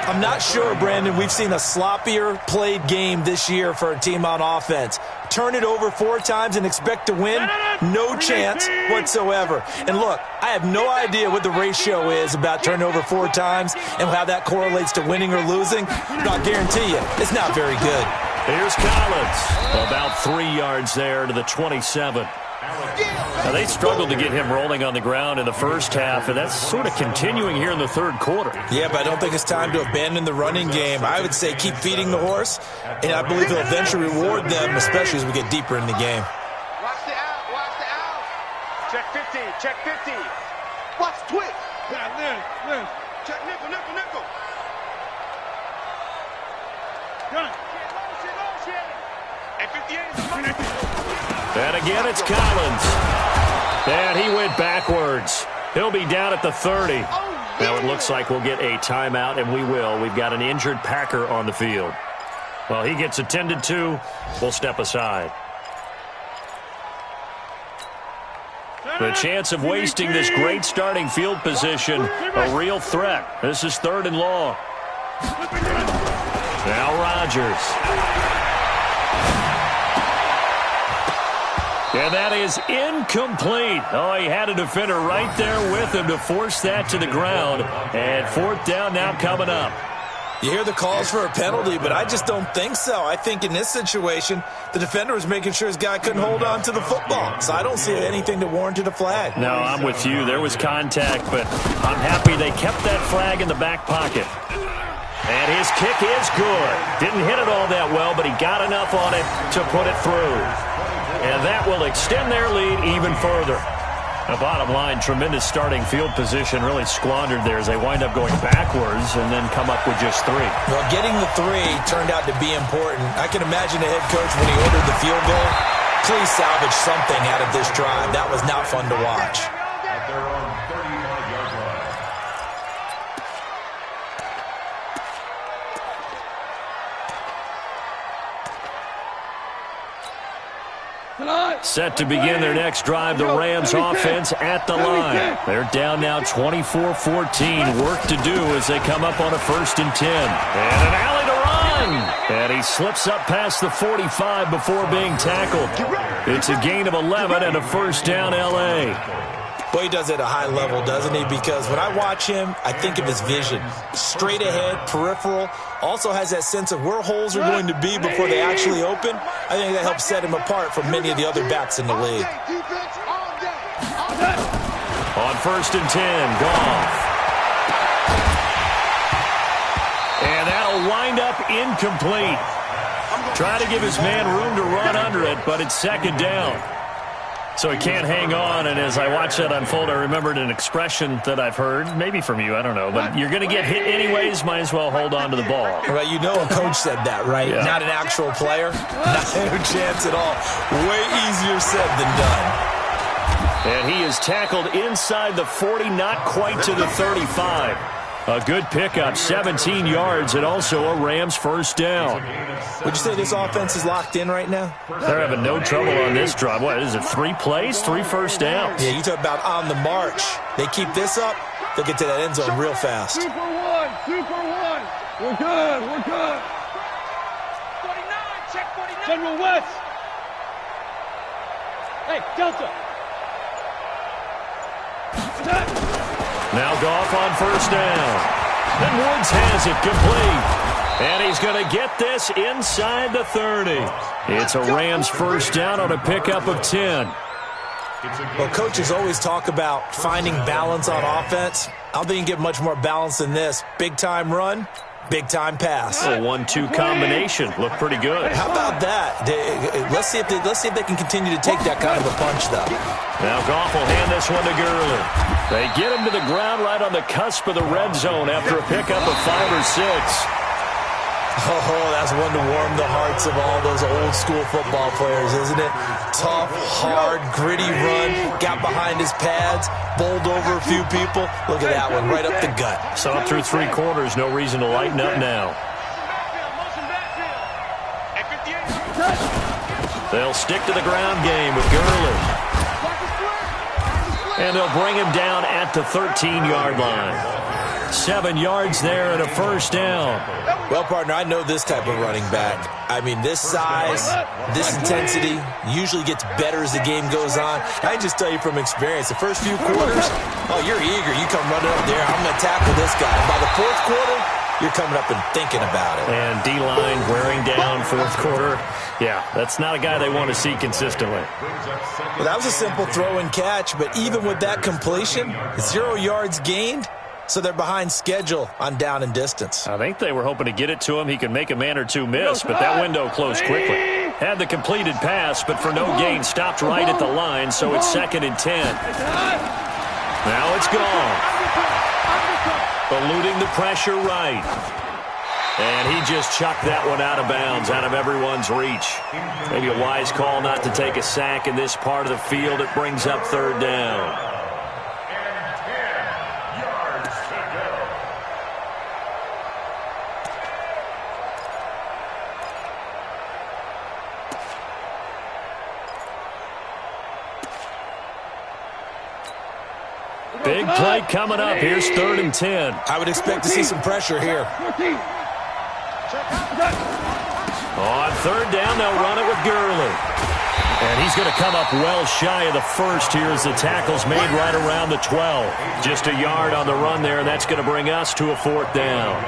I'm not sure, Brandon, we've seen a sloppier played game this year for a team on offense. Turn it over 4 times and expect to win? No chance whatsoever. And look, I have no idea what the ratio is about turning over 4 times and how that correlates to winning or losing, but I'll guarantee you, it's not very good. Here's Collins. About 3 yards there to the 27. Now, they struggled to get him rolling on the ground in the first half, and that's sort of continuing here in the third quarter. Yeah, but I don't think it's time to abandon the running game. I would say keep feeding the horse, and I believe he'll eventually reward them, especially as we get deeper in the game. Watch the out. Watch the out. Check 50. Check 50. Watch twitch. Check nickel, nickel, nickel. Done. Hey, 58. And again, it's Collins. And he went backwards. He'll be down at the 30. Now it looks like we'll get a timeout, and we will. We've got an injured Packer on the field. Well, he gets attended to. We'll step aside. The chance of wasting this great starting field position, a real threat. This is 3rd and long. Now Rodgers. And that is incomplete. Oh, he had a defender right there with him to force that to the ground. And 4th down now coming up. You hear the calls for a penalty, but I just don't think so. I think in this situation, the defender was making sure his guy couldn't hold on to the football. So I don't see anything to warrant a flag. No, I'm with you. There was contact, but I'm happy they kept that flag in the back pocket. And his kick is good. Didn't hit it all that well, but he got enough on it to put it through. And that will extend their lead even further. The bottom line, tremendous starting field position, really squandered there as they wind up going backwards and then come up with just 3. Well, getting the 3 turned out to be important. I can imagine the head coach when he ordered the field goal. Please salvage something out of this drive. That was not fun to watch. At their own 35-yard line. Set to begin their next drive, the Rams offense at the line. They're down now 24-14. Work to do as they come up on a 1st and 10. And an alley to run. And he slips up past the 45 before being tackled. It's a gain of 11 and a 1st down L.A. Well, he does it at a high level, doesn't he? Because when I watch him, I think of his vision. Straight ahead, peripheral. Also has that sense of where holes are going to be before they actually open. I think that helps set him apart from many of the other backs in the league. On 1st and 10, Goff. And that'll wind up incomplete. Try to give his man room to run under it, but it's 2nd down. So he can't hang on, and as I watch that unfold, I remembered an expression that I've heard, maybe from you, I don't know, but you're going to get hit anyways, might as well hold on to the ball. Well, you know a coach said that, right? Yeah. Not an actual player. Not a chance at all. Way easier said than done. And he is tackled inside the 40, not quite to the 35. A good pickup, 17 yards, and also a Rams 1st down. Would you say this offense is locked in right now? They're having no trouble on this drive. What is it, 3 plays, 3 first downs? Yeah, you talk about on the march. They keep this up, they'll get to that end zone real fast. Super one. We're good. 49, check 49. General West. Hey, Delta. Attack. Now Goff on 1st down. And Woods has it complete. And he's going to get this inside the 30. It's a Rams 1st down on a pickup of 10. Well, coaches always talk about finding balance on offense. I don't think you can get much more balance than this. Big-time run, Big-time pass. A 1-2 combination. Looked pretty good. How about that? Let's see if they can continue to take that kind of a punch, though. Now Goff will hand this one to Gurley. They get him to the ground right on the cusp of the red zone after a pickup of 5 or 6. Oh, that's one to warm the hearts of all those old-school football players, isn't it? Tough, hard, gritty run, got behind his pads, bowled over a few people. Look at that one, right up the gut. Saw it through 3 quarters, no reason to lighten up now. They'll stick to the ground game with Gurley. And they'll bring him down at the 13-yard line. 7 yards there and a first down. Well, partner, I know this type of running back. I mean, this size, this intensity usually gets better as the game goes on. I can just tell you from experience, the first few quarters, oh, you're eager. You come running up there, I'm going to tackle this guy. By the fourth quarter, you're coming up and thinking about it. And D-line wearing down fourth quarter. Yeah, that's not a guy they want to see consistently. Well, that was a simple throw and catch, but even with that completion, 0 yards gained. So they're behind schedule on down and distance. I think they were hoping to get it to him. He could make a man or two miss, but that window closed quickly. Had the completed pass, but for no gain, stopped right at the line, so it's 2nd and 10. Now it's gone. Eluding the pressure right. And he just chucked that one out of bounds, out of everyone's reach. Maybe a wise call not to take a sack in this part of the field. It brings up 3rd down. Big play coming up. Here's 3rd and 10. I would expect to see some pressure here. On 3rd down, they'll run it with Gurley. And he's going to come up well shy of the first here as the tackle's made right around the 12. Just a yard on the run there, and that's going to bring us to a 4th down.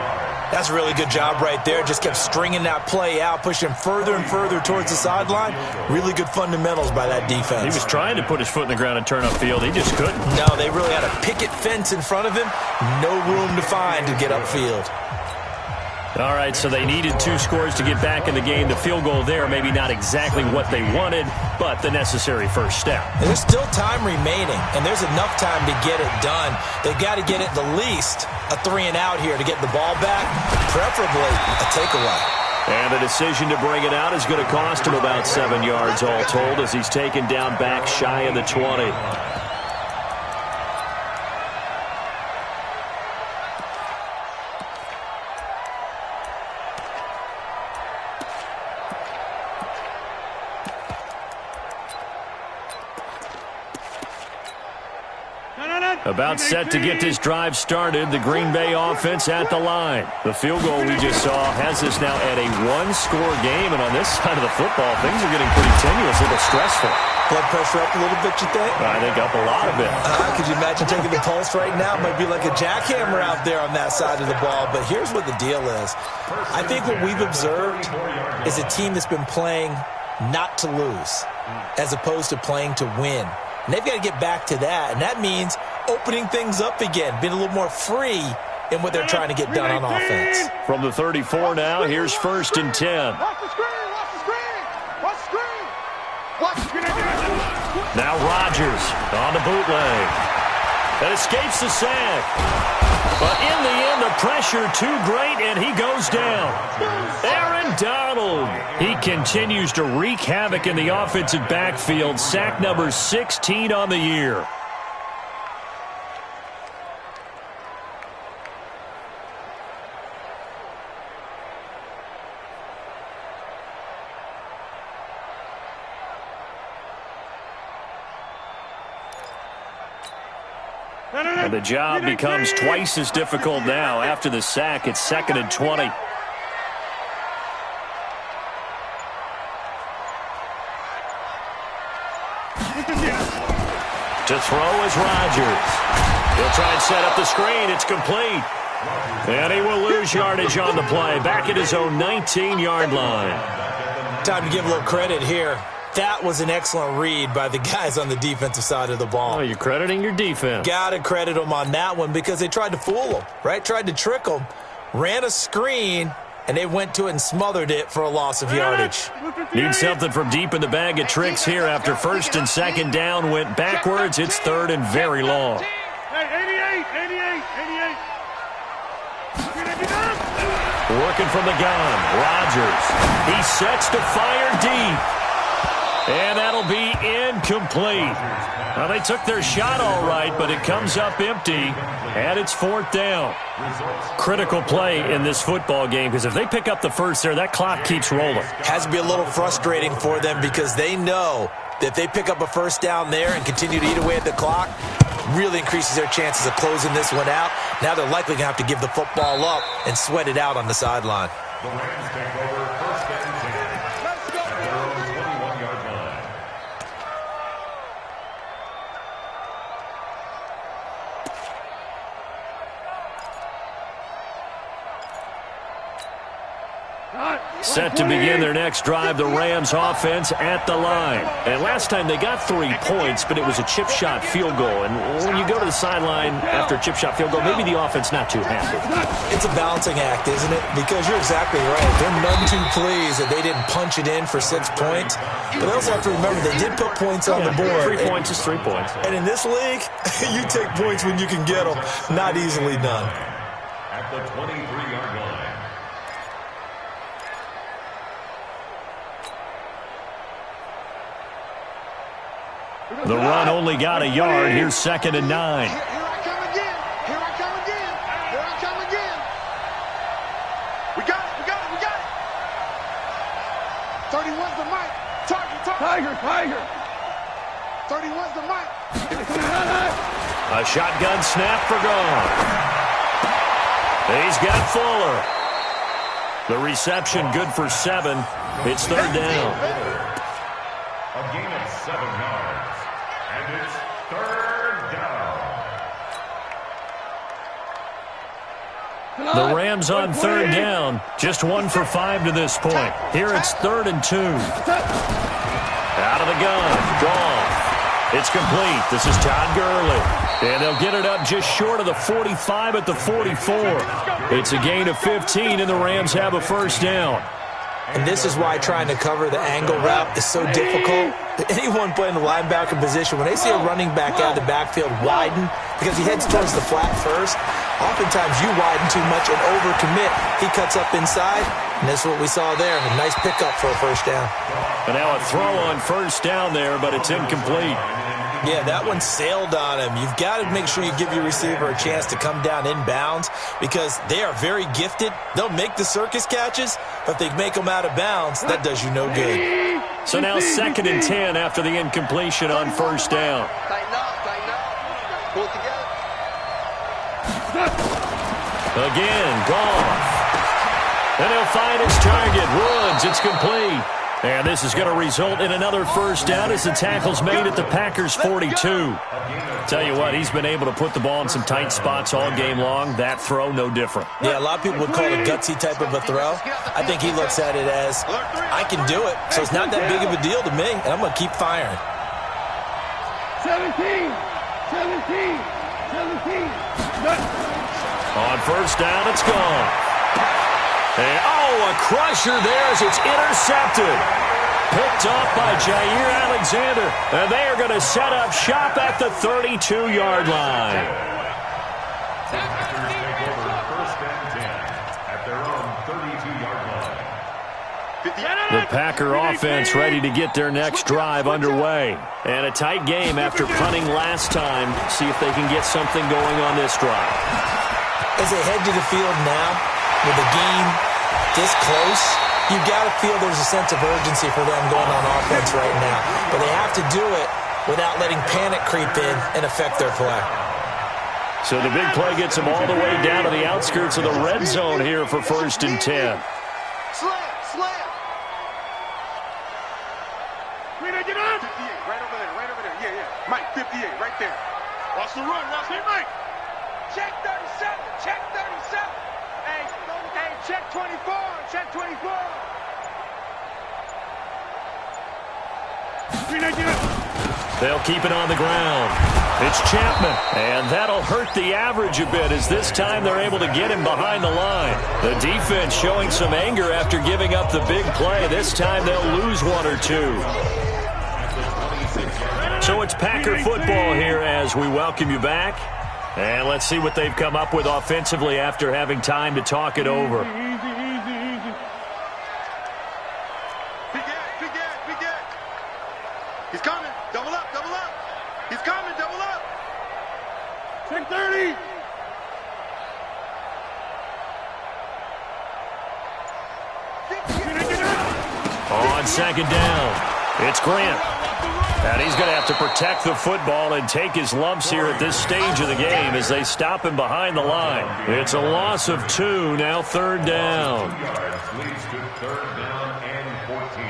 That's a really good job right there. Just kept stringing that play out, pushing him further and further towards the sideline. Really good fundamentals by that defense. He was trying to put his foot in the ground and turn upfield. He just couldn't. No, they really had a picket fence in front of him. No room to find to get upfield. All right, so they needed 2 scores to get back in the game. The field goal there, maybe not exactly what they wanted, but the necessary first step. And there's still time remaining, and there's enough time to get it done. They've got to get it the least a 3-and-out here to get the ball back, preferably a takeaway. And the decision to bring it out is going to cost him about 7 yards all told as he's taken down back shy of the 20. About set to get this drive started. The Green Bay offense at the line. The field goal we just saw has us now at a 1-score game. And on this side of the football, things are getting pretty tenuous, a little stressful. Blood pressure up a little bit, you think? I think up a lot of it. Could you imagine taking the pulse right now? It might be like a jackhammer out there on that side of the ball. But here's what the deal is. I think what we've observed is a team that's been playing not to lose as opposed to playing to win. And they've got to get back to that. And that means opening things up again, being a little more free in what they're trying to get done on offense. From the 34 now, here's 1st and 10. Watch the screen, watch the screen, watch the screen. Watch the screen. Now Rodgers on the bootleg. That escapes the sack. But in the end, the pressure too great, and he goes down. Aaron Donald. He continues to wreak havoc in the offensive backfield. Sack number 16 on the year. And the job becomes twice as difficult now. After the sack, it's 2nd and 20. To throw is Rodgers. He'll try and set up the screen. It's complete. And he will lose yardage on the play. Back at his own 19-yard line. Time to give a little credit here. That was an excellent read by the guys on the defensive side of the ball. Oh, you're crediting your defense. Got to credit them on that one because they tried to fool them, right? Tried to trick them. ran a screen, and they went to it and smothered it for a loss of yardage. Need something from deep in the bag of tricks here after first and second down went backwards. It's third and very long. Hey, 88. Working from the gun, Rodgers. He sets to fire deep. And that'll be incomplete. Well, they took their shot all right, but it comes up empty, and it's fourth down. Critical play in this football game, because if they pick up the first there, that clock keeps rolling. Has to be a little frustrating for them because they know that if they pick up a first down there and continue to eat away at the clock, really increases their chances of closing this one out. Now they're likely going to have to give the football up and sweat it out on the sideline. The Rams take over first and 10 at their own 21-yard line. Set to begin their next drive, the Rams offense at the line. And last time they got 3 points, but it was a chip shot field goal. And when you go to the sideline after a chip shot field goal, maybe the offense not too happy. It's a balancing act, isn't it? Because you're exactly right. They're none too pleased that they didn't punch it in for 6 points. But they also have to remember they did put points on the board. 3 points is 3 points. And in this league, you take points when you can get them. Not easily done. At the 23-yard line. The run only got a yard. Here's second and 9. Here I come again. We got it. 31's the mic. Target. Tiger. 31's the mic. A shotgun snap for gone. He's got Fuller. The reception good for 7. It's third down. A gain of 7 yards. And it's third down. The Rams on third down. Just 1 for 5 to this point. Here it's 3rd and 2. Out of the gun. Goff. It's complete. This is Todd Gurley. And they'll get it up just short of the 45 at the 44. It's a gain of 15, and the Rams have a first down. And this is why trying to cover the angle route is so difficult. Anyone playing the linebacker position, when they see a running back out of the backfield widen, because he heads towards the flat first, oftentimes you widen too much and overcommit. He cuts up inside, and that's what we saw there. A nice pickup for a first down. And now a throw on first down there, but it's incomplete. Yeah, that one sailed on him. You've got to make sure you give your receiver a chance to come down inbounds because they are very gifted. They'll make the circus catches, but if they make them out of bounds, that does you no good. So now second and 10 after the incompletion on first down. Tighten up. Pull it together. Again, Goff. And he'll find his target. Woods, it's complete. And this is going to result in another first down as the tackle's made at the Packers' 42. Tell you what, he's been able to put the ball in some tight spots all game long. That throw, no different. Yeah, a lot of people would call it a gutsy type of a throw. I think he looks at it as, I can do it, so it's not that big of a deal to me, and I'm going to keep firing. 17. On first down, it's gone. And, a crusher there as it's intercepted. Picked off by Jair Alexander. And they are going to set up shop at the 32-yard line. The Packers take over first and 10 at their own 32-yard line. The Packer offense ready to get their next drive underway. And a tight game after punting last time. See if they can get something going on this drive. As they head to the field now, with the game this close, you've got to feel there's a sense of urgency for them going on offense right now. But they have to do it without letting panic creep in and affect their play. So the big play gets them all the way down to the outskirts of the red zone here for first and 10. Slam. Get up. 58, right over there. Yeah. Mike, 58, right there. Watch the run. Hey, Mike. Check 37. Hey, check 24. They'll keep it on the ground. It's Chapman, and that'll hurt the average a bit as this time they're able to get him behind the line. The defense showing some anger after giving up the big play. This time they'll lose one or two. So it's Packer football here as we welcome you back. And let's see what they've come up with offensively after having time to talk it over. He's coming. Double up, double up. He's coming, double up. Check 30. On second down, it's Grant. And he's going to have to protect the football and take his lumps here at this stage of the game as they stop him behind the line. It's a loss of 2, now third down. Leads to third down and 14.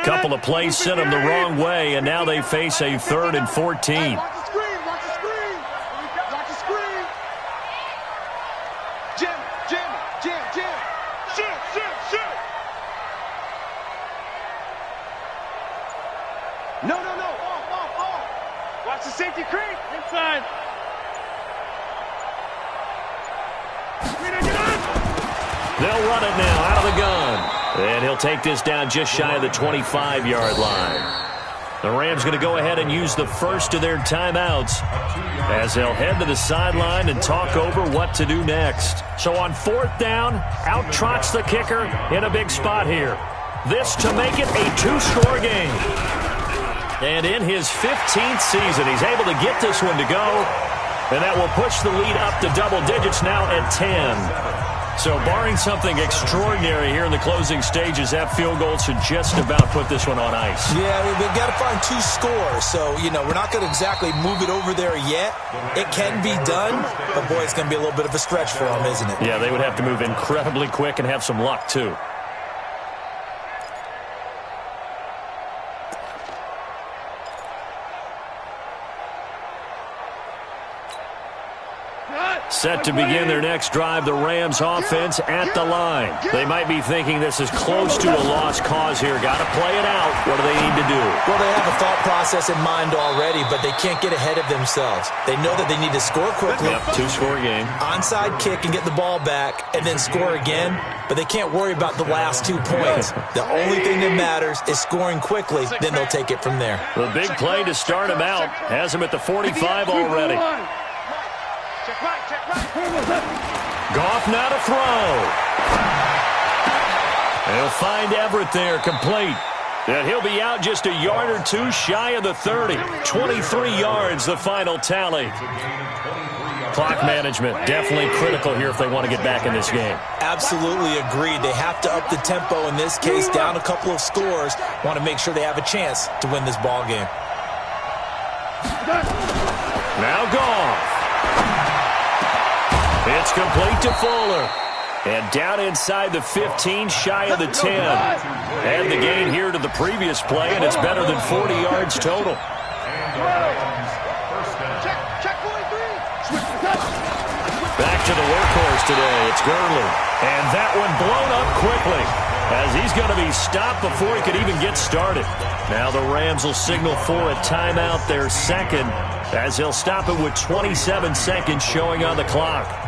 Couple of plays sent them the wrong way, and now they face a 3rd and 14. Watch the screen, watch the screen. Watch the screen. Jim, Jim, Jim, Jim. Shoot, shoot, shoot. No, no, no. Off. Watch the safety creep. Inside. They'll run it now out of the gun. And he'll take this down just shy of the 25-yard line. The Rams going to go ahead and use the first of their timeouts as they'll head to the sideline and talk over what to do next. So on 4th down, out trots the kicker in a big spot here. This to make it a 2-score game. And in his 15th season, he's able to get this one to go. And that will push the lead up to double digits now at 10. So barring something extraordinary here in the closing stages, that field goal should just about put this one on ice. Yeah, we've got to find 2 scores. So, we're not going to exactly move it over there yet. It can be done, but, boy, it's going to be a little bit of a stretch for them, isn't it? Yeah, they would have to move incredibly quick and have some luck, too. Set to begin their next drive, the Rams offense at the line. They might be thinking this is close to a lost cause here. Got to play it out. What do they need to do? Well, they have a thought process in mind already, but they can't get ahead of themselves. They know that they need to score quickly. Yep, 2-score game. Onside kick and get the ball back and then score again, but they can't worry about the last 2 points. The only thing that matters is scoring quickly, then they'll take it from there. The big play to start him out has him at the 45 already. Goff now to throw. He'll find Everett there, complete. And he'll be out just a yard or 2 shy of the 30. 23 yards, the final tally. Clock management, definitely critical here if they want to get back in this game. Absolutely agreed. They have to up the tempo in this case, down a couple of scores. Want to make sure they have a chance to win this ball game. Now Goff. It's complete to Fuller. And down inside the 15, shy of the 10. And the gain here to the previous play, and it's better than 40 yards total. Back to the workhorse today. It's Gurley. And that one blown up quickly as he's going to be stopped before he could even get started. Now the Rams will signal for a timeout, their second, as he'll stop it with 27 seconds showing on the clock.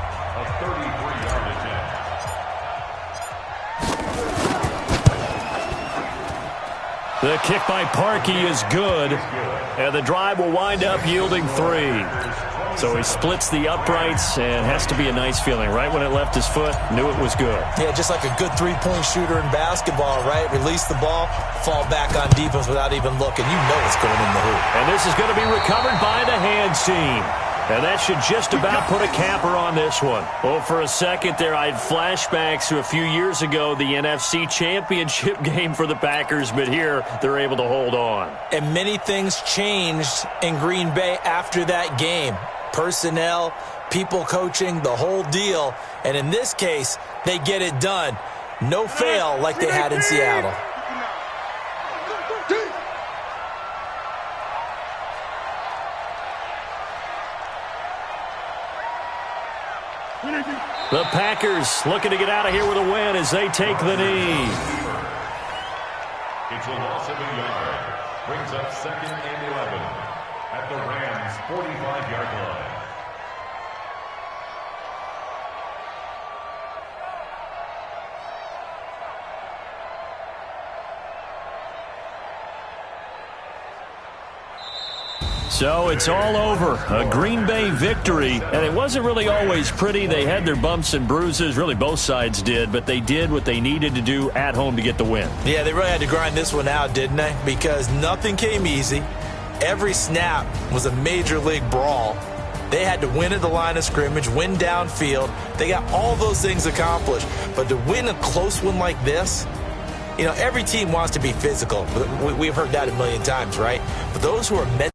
The kick by Parkey is good, and the drive will wind up yielding 3. So he splits the uprights, and has to be a nice feeling. Right when it left his foot, knew it was good. Yeah, just like a good 3-point shooter in basketball, right? Release the ball, fall back on defense without even looking. You know it's going in the hoop. And this is going to be recovered by the hands team. And that should just about put a capper on this one. Well, for a second there, I had flashbacks to a few years ago, the NFC Championship game for the Packers, but here they're able to hold on. And many things changed in Green Bay after that game. Personnel, people coaching, the whole deal. And in this case, they get it done. No fail like they had in Seattle. The Packers looking to get out of here with a win as they take the knee. It's a loss of a yard. Brings up 2nd and 11 at the Rams' 45-yard line. So it's all over. A Green Bay victory, and it wasn't really always pretty. They had their bumps and bruises. Really, both sides did, but they did what they needed to do at home to get the win. Yeah, they really had to grind this one out, didn't they? Because nothing came easy. Every snap was a major league brawl. They had to win at the line of scrimmage, win downfield. They got all those things accomplished. But to win a close one like this, you know, every team wants to be physical. We've heard that a million times, right? But those who are meant